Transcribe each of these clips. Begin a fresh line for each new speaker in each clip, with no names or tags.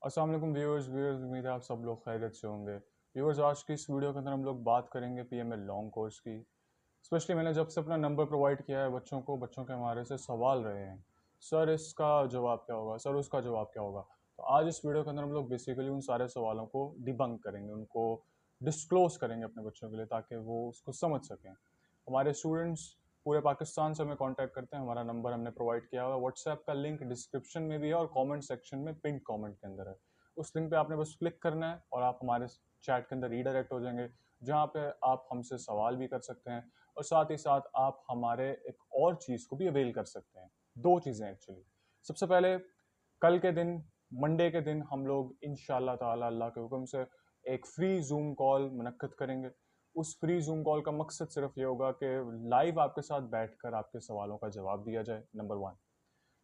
अस्सलाम वालेकुम viewers viewers उम्मीद है आप सब लोग खैरियत से होंगे। व्यूअर्स आज की इस वीडियो के अंदर हम लोग बात करेंगे पीएमएल लॉन्ग कोर्स की। स्पेशली मैंने जब से अपना नंबर प्रोवाइड किया है बच्चों को, बच्चों के हमारे से सवाल रहे हैं, सर इसका जवाब क्या होगा, सर उसका जवाब क्या होगा। तो आज इस वीडियो के अंदर हम लोग बेसिकली उन सारे सवालों को डिबंक करेंगे, उनको डिस्क्लोज करेंगे अपने बच्चों के लिए ताकि वो उसको समझ सकें। हमारे स्टूडेंट्स पूरे पाकिस्तान से हमें कांटेक्ट करते हैं। हमारा नंबर हमने प्रोवाइड किया हुआ है, व्हाट्सएप का लिंक डिस्क्रिप्शन में भी है और कमेंट सेक्शन में पिन कमेंट के अंदर है। उस लिंक पे आपने बस क्लिक करना है और आप हमारे चैट के अंदर रीडायरेक्ट हो जाएंगे, जहाँ पे आप हमसे सवाल भी कर सकते हैं और साथ ही साथ आप हमारे एक और चीज़ को भी अवेल कर सकते हैं। दो चीज़ें एक्चुअली। सबसे पहले कल के दिन, मंडे के दिन हम लोग इंशाल्लाह ताला अल्लाह के हुक्म से एक फ्री जूम कॉल मुनक्कद करेंगे। उस फ्री जूम कॉल का मकसद सिर्फ ये होगा कि लाइव आपके साथ बैठकर आपके सवालों का जवाब दिया जाए, नंबर वन।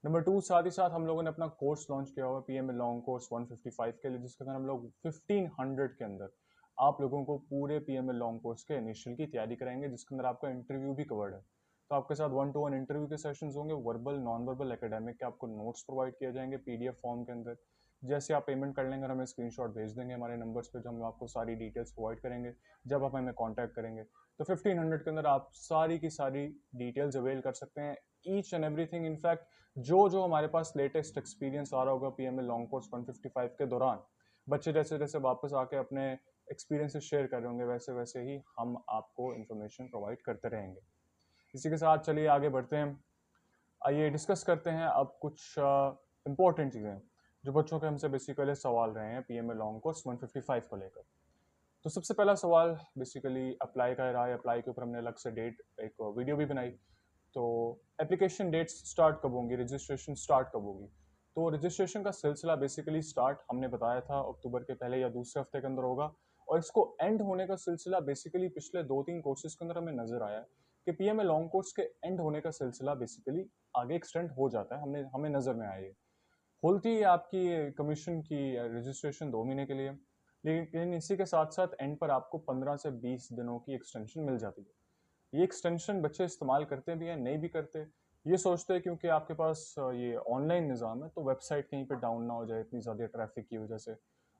नंबर टू, साथ ही साथ हम लोगों ने अपना कोर्स लॉन्च किया हुआ है पीएमए लॉन्ग कोर्स 155 के लिए, जिसके अंदर हम लोग 1500 के अंदर आप लोगों को पूरे पीएमए लॉन्ग कोर्स के इनिशियल की तैयारी कराएंगे, जिसके अंदर आपका इंटरव्यू भी कवर्ड है। तो आपके साथ 1-to-1 इंटरव्यू के सेशंस होंगे, वर्बल नॉन वर्बल एकेडमिक के आपको नोट्स प्रोवाइड किए जाएंगे पीडीएफ फॉर्म के अंदर। जैसे आप पेमेंट कर लेंगे, हमें स्क्रीनशॉट भेज देंगे हमारे नंबर्स पे, जो हम आपको सारी डिटेल्स प्रोवाइड करेंगे जब आप हमें कांटेक्ट करेंगे। तो 1500 के अंदर आप सारी की सारी डिटेल्स अवेल कर सकते हैं, ईच एंड एवरीथिंग। इनफैक्ट जो जो हमारे पास लेटेस्ट एक्सपीरियंस आ रहा होगा पीएमए लॉन्ग कोर्स 155 के दौरान, बच्चे जैसे जैसे वापस आके अपने एक्सपीरियंसेस शेयर कर रहे होंगे, वैसे वैसे ही हम आपको इन्फॉर्मेशन प्रोवाइड करते रहेंगे। इसी के साथ चलिए आगे बढ़ते हैं। आइए डिस्कस करते हैं अब कुछ इंपॉर्टेंट चीज़ें जो बच्चों के हमसे बेसिकली सवाल रहे हैं पीएमए लॉन्ग कोर्स 155 को लेकर। तो सबसे पहला सवाल बेसिकली अप्लाई का रहा है। अप्लाई के ऊपर हमने अलग से डेट एक वीडियो भी बनाई। तो एप्लीकेशन डेट्स स्टार्ट कब होंगी, रजिस्ट्रेशन स्टार्ट कब होगी। तो रजिस्ट्रेशन का सिलसिला बेसिकली स्टार्ट हमने बताया था अक्टूबर के पहले या दूसरे हफ्ते के अंदर होगा, और इसको एंड होने का सिलसिला बेसिकली पिछले 2-3 कोर्सेज के अंदर हमें नजर आया है कि पीएमए लॉन्ग कोर्स के एंड होने का सिलसिला बेसिकली आगे एक्सटेंड हो जाता है। हमने हमें नजर में आया। खुलती है आपकी कमीशन की रजिस्ट्रेशन 2 महीने के लिए, लेकिन इसी के साथ साथ एंड पर आपको 15 से 20 दिनों की एक्सटेंशन मिल जाती है। ये एक्सटेंशन बच्चे इस्तेमाल करते भी हैं, नहीं भी करते। ये सोचते हैं क्योंकि आपके पास ये ऑनलाइन निज़ाम है तो वेबसाइट कहीं पे डाउन ना हो जाए इतनी ज़्यादा ट्रैफिक की वजह से,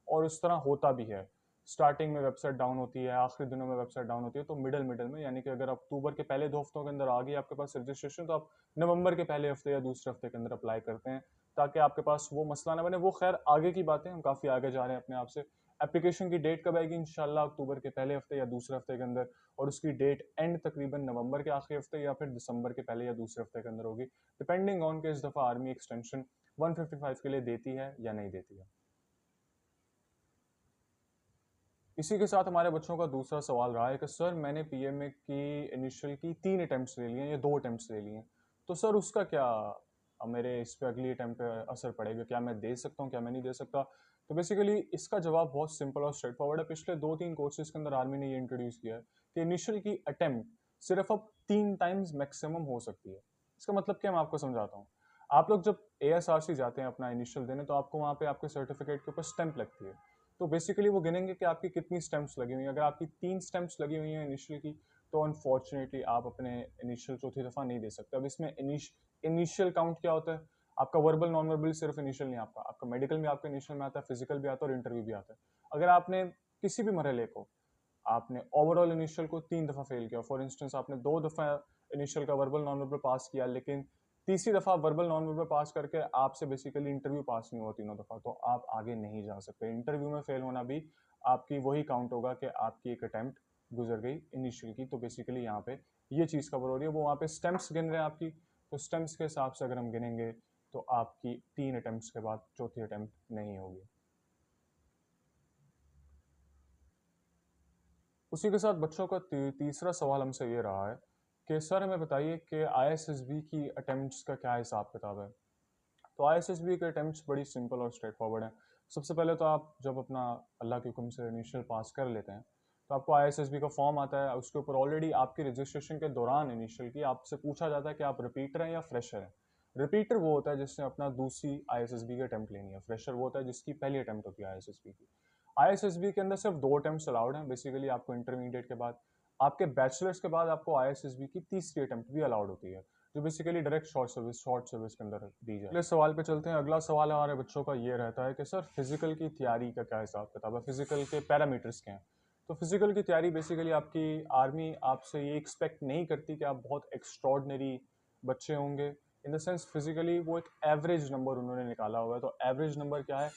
और इस तरह होता भी है। स्टार्टिंग में वेबसाइट डाउन होती है, आखिरी दिनों में वेबसाइट डाउन होती है, तो मिडल मिडल में, यानी कि अगर अक्टूबर के पहले 2 हफ्तों के अंदर आ गई आपके पास रजिस्ट्रेशन, तो आप नवंबर के पहले हफ्ते या दूसरे हफ्ते के अंदर अप्लाई करते हैं ताकि आपके पास वो मसला ना बने। वो खैर आगे की बातें, हम काफ़ी आगे जा रहे हैं अपने आप से। एप्लीकेशन की डेट कब आएगी, इंशाल्लाह अक्टूबर के पहले हफ्ते या दूसरे हफ्ते के अंदर, और उसकी डेट एंड तकरीबन नवंबर के आखिरी हफ्ते या फिर दिसंबर के पहले या दूसरे हफ्ते के अंदर होगी, डिपेंडिंग ऑन कि इस दफ़ा आर्मी एक्सटेंशन 155 के लिए देती है या नहीं देती है। इसी के साथ हमारे बच्चों का दूसरा सवाल रहा है कि सर मैंने पीएमए की इनिशियल की 3 अटेम्प्ट्स ले लिए हैं या 2 अटेम्प्ट्स ले लिए हैं, तो सर उसका क्या मेरे इस पे अगली अटेम्प्ट पे असर पड़ेगा, क्या मैं दे सकता हूँ, क्या मैं नहीं दे सकता। तो बेसिकली इसका जवाब बहुत सिंपल और स्ट्रेट फॉरवर्ड है। पिछले 2-3 कोर्सेज के अंदर आर्मी ने ये इंट्रोड्यूस किया है कि इनिशियल की अटेम्प्ट सिर्फ अब 3 टाइम्स मैक्सिमम हो सकती है। इसका मतलब क्या, मैं आपको समझाता हूँ। आप लोग जब एएसआरसी जाते हैं अपना इनिशियल देने, तो आपको वहाँ पे आपके सर्टिफिकेट के ऊपर स्टैंप लगती है। तो बेसिकली वो गिनेंगे कि आपकी कितनी स्टेम्प्स लगी हुई हैं। अगर आपकी 3 स्टेम्प्स लगी हुई हैं इनिशियल की, तो अनफॉर्चुनेटली आप अपने इनिशियल चौथी दफ़ा नहीं दे सकते। अब इसमें इनिशियल काउंट क्या होता है, आपका वर्बल नॉन वर्बल सिर्फ इनिशियल नहीं, आपका आपका मेडिकल भी आपका इनिशियल में आता है, फिजिकल भी आता है और इंटरव्यू भी आता है। अगर आपने किसी भी मरहले को, आपने ओवरऑल इनिशियल को 3 दफ़ा फेल किया, फॉर इंस्टेंस आपने 2 दफ़ा इनिशियल का वर्बल नॉन वर्बल पास किया, लेकिन तीसरी दफ़ा वर्बल नॉन वर्बल पास करके आपसे बेसिकली इंटरव्यू पास नहीं हुआ 3 दफ़ा, तो आप आगे नहीं जा सकते। इंटरव्यू में फेल होना भी आपकी वही काउंट होगा कि आपकी एक अटैम्प्ट गुजर गई इनिशियल की। तो बेसिकली यहाँ पे ये चीज़ कवर हो रही है। वो वहाँ पे स्टेम्प्स गिन रहे हैं आपकी, तो स्टेम्प्स के हिसाब से अगर हम गिनेंगे तो आपकी 3 अटैम्प्ट्स के बाद चौथी अटैम्प्ट नहीं होगी। उसी के साथ बच्चों का तीसरा सवाल हमसे ये रहा है कि सर हमें बताइए कि आईएसएसबी की अटेम्प्ट्स का क्या हिसाब किताब है। तो आईएसएसबी के अटेम्प्ट्स बड़ी सिंपल और स्ट्रेट फॉरवर्ड हैं। सबसे पहले तो आप जब अपना अल्लाह के हुक्म से इनिशियल पास कर लेते हैं, तो आपको आईएसएसबी का फॉर्म आता है। उसके ऊपर ऑलरेडी आपकी रजिस्ट्रेशन के दौरान इनिशियल की आपसे पूछा जाता है कि आप रिपीटर हैं या फ्रेशर हैं। रिपीटर वो होता है जिसने अपना दूसरी आईएसएसबी की अटेम्प्ट लेनी है, फ्रेशर वो होता है जिसकी पहली अटेम्प्ट होती है आईएसएसबी की। आईएसएसबी के अंदर सिर्फ 2 अटेम्प्ट अलाउड हैं बेसिकली, आपको इंटरमीडिएट के बाद। आपके बैचलर्स के बाद आपको आईएसएसबी की तीसरी अटेम्प्ट भी अलाउड होती है, जो बेसिकली डायरेक्ट शॉर्ट सर्विस के अंदर दी जाए। अगले सवाल पे चलते हैं। अगला सवाल हमारे बच्चों का ये रहता है कि सर फिजिकल की तैयारी का क्या हिसाब किताब है, फिजिकल के पैरामीटर्स क्या हैं। तो फिजिकल की तैयारी बेसिकली आपकी आर्मी आपसे ये एक्सपेक्ट नहीं करती कि आप बहुत एक्स्ट्रॉर्डनरी बच्चे होंगे। इन द सेंस फिजिकली वो एक एवरेज नंबर उन्होंने निकाला हुआ है। तो एवरेज नंबर क्या है,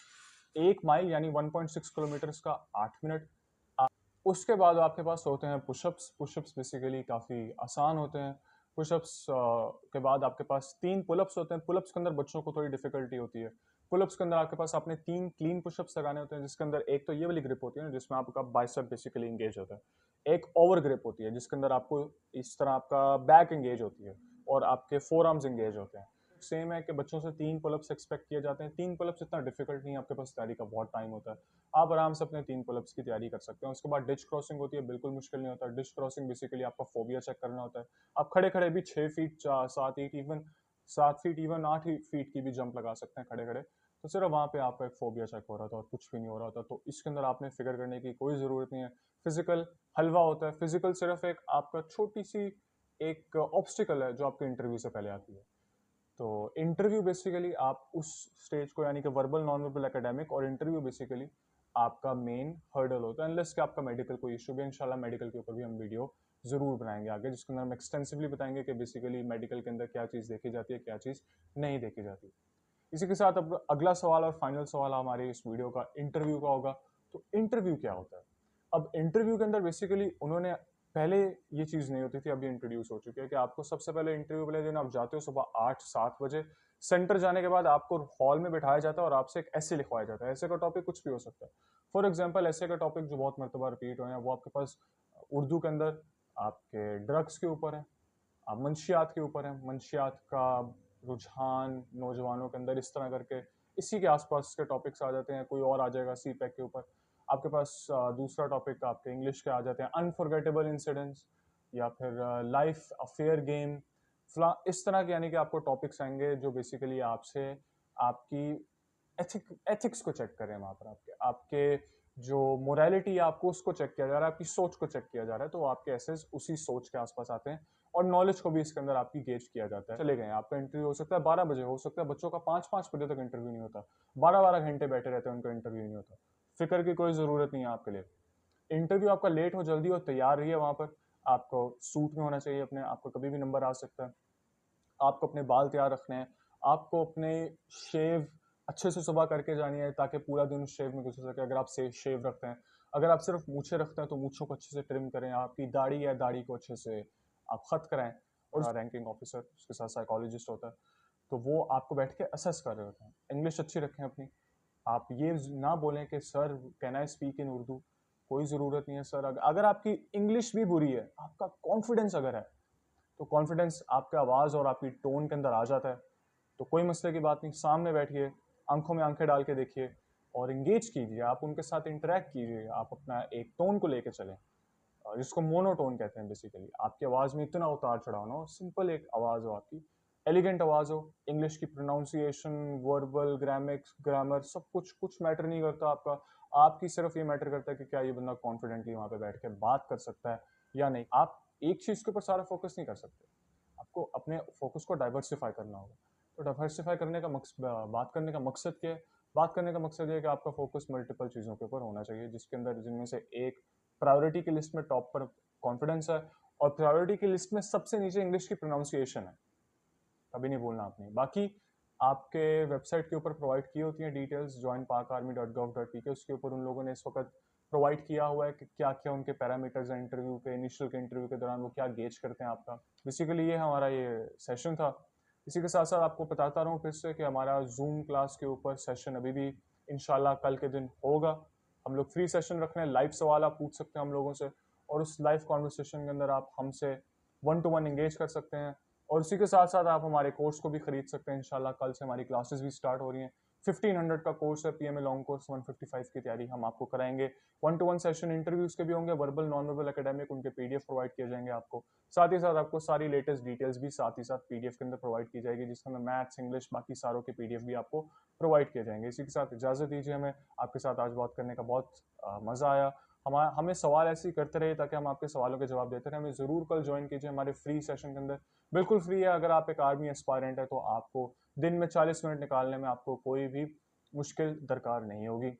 1 माइल यानी 1.6 किलोमीटर का 8 मिनट। उसके बाद आपके पास होते हैं पुशअप्स। पुशअप्स बेसिकली काफ़ी आसान होते हैं। पुशअप्स के बाद आपके पास 3 पुलअप्स होते हैं। पुलअप्स के अंदर बच्चों को थोड़ी डिफिकल्टी होती है। पुलअप्स के अंदर आपके पास आपने 3 क्लीन पुशअप्स लगाने होते हैं, जिसके अंदर एक तो ये वाली ग्रिप होती है ना, जिसमें आपका बाइसेप बेसिकली इंगेज होता है। एक ओवर ग्रिप होती है जिसके अंदर आपको इस तरह आपका बैक इंगेज होती है और आपके फोर आर्म्स इंगेज होते हैं। सेम है कि बच्चों से 3 पुलअप्स एक्सपेक्ट किए जाते हैं। 3 पुलअप्स इतना डिफिकल्ट नहीं है, आपके पास तैयारी का बहुत टाइम होता है, आप आराम से अपने 3 पुलअप्स की तैयारी कर सकते हैं। उसके बाद डिच क्रॉसिंग होती है, बिल्कुल मुश्किल नहीं होता। डिच क्रॉसिंग बेसिकली आपका फोबिया चेक करना होता है। आप खड़े खड़े भी 6 feet 7 feet even 7 feet even 8 feet की भी जंप लगा सकते हैं खड़े खड़े। तो सिर्फ वहाँ पे आपका एक फोबिया चेक हो रहा था और कुछ भी नहीं हो रहा था। तो इसके अंदर आपने फिगर करने की कोई ज़रूरत नहीं है। फिजिकल हलवा होता है। फिजिकल सिर्फ एक आपका छोटी सी एक ऑब्स्टिकल है जो आपके इंटरव्यू से पहले आती है। तो इंटरव्यू बेसिकली आप उस स्टेज को यानी कि वर्बल नॉन वर्बल एकेडमिक और इंटरव्यू बेसिकली आपका मेन हर्डल होता है। अनलेस कि आपका मेडिकल कोई इशू भी, इंशाल्लाह मेडिकल के ऊपर भी हम वीडियो जरूर बनाएंगे आगे, जिसके अंदर हम एक्सटेंसिवली बताएंगे कि बेसिकली मेडिकल के अंदर क्या चीज़ देखी जाती है, क्या चीज़ नहीं देखी जाती। इसी के साथ अब अगला सवाल और फाइनल सवाल हमारे इस वीडियो का इंटरव्यू का होगा। तो इंटरव्यू क्या होता है। अब इंटरव्यू के अंदर बेसिकली उन्होंने पहले ये चीज़ नहीं होती थी, अब ये इंट्रोड्यूस हो चुकी है कि आपको सबसे पहले इंटरव्यू वाले दिन आप जाते हो सुबह 8-7 बजे। सेंटर जाने के बाद आपको हॉल में बिठाया जाता है और आपसे एक ऐसे लिखवाया जाता है। ऐसे का टॉपिक कुछ भी हो सकता है। फॉर एग्जाम्पल ऐसे का टॉपिक जो बहुत मरतबा रिपीट हुए हैं वो आपके पास उर्दू के अंदर आपके ड्रग्स के ऊपर है, मंशियात के ऊपर है। मंशियात का रुझान नौजवानों के अंदर, इस तरह करके इसी के आसपास के टॉपिक्स आ जाते हैं। कोई और आ जाएगा सी पैक के ऊपर। आपके पास दूसरा टॉपिक आपके इंग्लिश के आ जाते हैं, अनफॉरगेटेबल इंसिडेंट्स या फिर लाइफ अफेयर गेम फ्ला, इस तरह के यानी कि आपको टॉपिक्स आएंगे जो बेसिकली आपसे आपकी एथिक्स को चेक करें। वहाँ पर आपके आपके जो मोरालिटी है आपको उसको चेक किया जा रहा है, आपकी सोच को चेक किया जा रहा है। तो आपके एसेस उसी सोच के आसपास आते हैं और नॉलेज को भी इसके अंदर आपकी गेज किया जाता है। चले गए आपका इंटरव्यू हो सकता है 12 बजे, हो सकता है बच्चों का 5-5 बजे तक इंटरव्यू नहीं होता, 12-12 घंटे बैठे रहते हैं, उनका इंटरव्यू नहीं होता। फिक्र की कोई ज़रूरत नहीं है आपके लिए। इंटरव्यू आपका लेट हो जल्दी हो, तैयार रहिए। वहाँ पर आपको सूट में होना चाहिए अपने, आपको कभी भी नंबर आ सकता है। आपको अपने बाल तैयार रखने हैं, आपको अपने शेव अच्छे से सुबह करके जानी है ताकि पूरा दिन उस शेव में गुजर सके। अगर आप से शेव रखते हैं, अगर आप सिर्फ मूछें रखते हैं तो मूछों को अच्छे से ट्रिम करें। आपकी दाढ़ी है, दाढ़ी को अच्छे से आप खत कराएं। और रैंकिंग ऑफिसर उसके साथ साइकोलॉजिस्ट होता है, तो वो आपको बैठ के असेस कर रहे होते हैं। इंग्लिश अच्छी रखें अपनी। आप ये ना बोलें कि sir can I speak in Urdu, कोई ज़रूरत नहीं है सर। अगर आपकी इंग्लिश भी बुरी है, आपका कॉन्फिडेंस अगर है, तो कॉन्फिडेंस आपके आवाज़ और आपकी टोन के अंदर आ जाता है, तो कोई मसले की बात नहीं। सामने बैठिए, आंखों में आंखें डाल के देखिए और इंगेज कीजिए, आप उनके साथ इंटरेक्ट कीजिए। आप अपना एक टोन को लेके चलें, जिसको मोनोटोन कहते हैं। बेसिकली आपकी आवाज़ में इतना उतार चढ़ाव ना हो, सिंपल एक आवाज़ हो आपकी, एलिगेंट आवाज़ हो। इंग्लिश की प्रोनाउंसिएशन, वर्बल ग्रामिक्स, ग्रामर सब कुछ मैटर नहीं करता आपका। आपकी सिर्फ ये मैटर करता है कि क्या ये बंदा कॉन्फिडेंटली वहाँ पे बैठ के बात कर सकता है या नहीं। आप एक चीज़ के ऊपर सारा फोकस नहीं कर सकते, आपको अपने फोकस को डाइवर्सिफाई करना होगा। तो डाइवर्सिफाई करने का बात करने का मकसद क्या है। बात करने का मकसद ये है कि आपका फोकस मल्टीपल चीज़ों के ऊपर होना चाहिए, जिसके अंदर जिनमें से एक प्रायोरिटी की लिस्ट में टॉप पर कॉन्फिडेंस है, और प्रायोरिटी की लिस्ट में सबसे नीचे इंग्लिश की प्रोनाउंसिएशन है। कभी नहीं बोलना आपने। बाकी आपके वेबसाइट के ऊपर प्रोवाइड की होती हैं डिटेल्स, joinpakarmy.gov.pk, उसके ऊपर उन लोगों ने इस वक्त प्रोवाइड किया हुआ है कि क्या क्या उनके पैरामीटर्स हैं इंटरव्यू के, इनिशियल के इंटरव्यू के दौरान वो क्या गेज करते हैं आपका। बेसिकली ये हमारा ये सेशन था। इसी के साथ साथ आपको बताता रहूँ फिर से कि हमारा जूम क्लास के ऊपर सेशन अभी भी इंशाल्लाह कल के दिन होगा। हम लोग फ्री सेशन रख रहे हैं, लाइव सवाल आप पूछ सकते हैं हम लोगों से, और उस लाइव कॉन्वर्सेशन के अंदर आप हमसे 1-to-1 इंगेज कर सकते हैं। और इसी के साथ साथ आप हमारे कोर्स को भी खरीद सकते हैं। इंशाल्लाह कल से हमारी क्लासेस भी स्टार्ट हो रही हैं। 1500 का कोर्स है, पीएमए लॉन्ग कोर्स 155 की तैयारी हम आपको कराएंगे। 1-to-1 सेशन इंटरव्यूज के भी होंगे, वर्बल नॉन वर्बल एकेडमिक, उनके पीडीएफ प्रोवाइड किए जाएंगे आपको। साथ ही साथ आपको सारी लेटेस्ट डिटेल्स भी साथ ही साथ पीडीएफ के अंदर प्रोवाइड की जाएगी, जिसके अंदर मैथ्स, इंग्लिश, बाकी सारों के पीडीएफ भी आपको प्रोवाइड किए जाएंगे। इसी के साथ इजाज़त दीजिए हमें। आपके साथ आज बात करने का बहुत मज़ा आया। हमें सवाल ऐसे ही करते रहिए ताकि हम आपके सवालों के जवाब देते रहें। हमें ज़रूर कल ज्वाइन कीजिए हमारे फ्री सेशन के अंदर, बिल्कुल फ्री है। अगर आप एक आर्मी एस्पायरेंट है तो आपको दिन में 40 मिनट निकालने में आपको कोई भी मुश्किल दरकार नहीं होगी।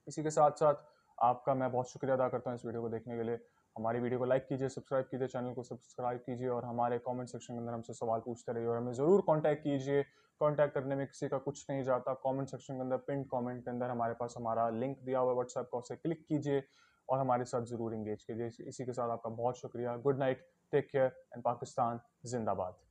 इसी के साथ साथ आपका मैं बहुत शुक्रिया अदा करता हूँ इस वीडियो को देखने के लिए। हमारी वीडियो को लाइक कीजिए, सब्सक्राइब कीजिए, चैनल को सब्सक्राइब कीजिए और हमारे कमेंट सेक्शन के अंदर हमसे सवाल पूछते रहिए और हमें ज़रूर कांटेक्ट कीजिए। कांटेक्ट करने में किसी का कुछ नहीं जाता। कमेंट सेक्शन के अंदर पिन कमेंट के अंदर हमारे पास हमारा लिंक दिया हुआ है व्हाट्सएप का, उसे क्लिक कीजिए और हमारे साथ ज़रूर इंगेज कीजिए। इसी के साथ आपका बहुत शुक्रिया। Good night, take care and Pakistan जिंदाबाद।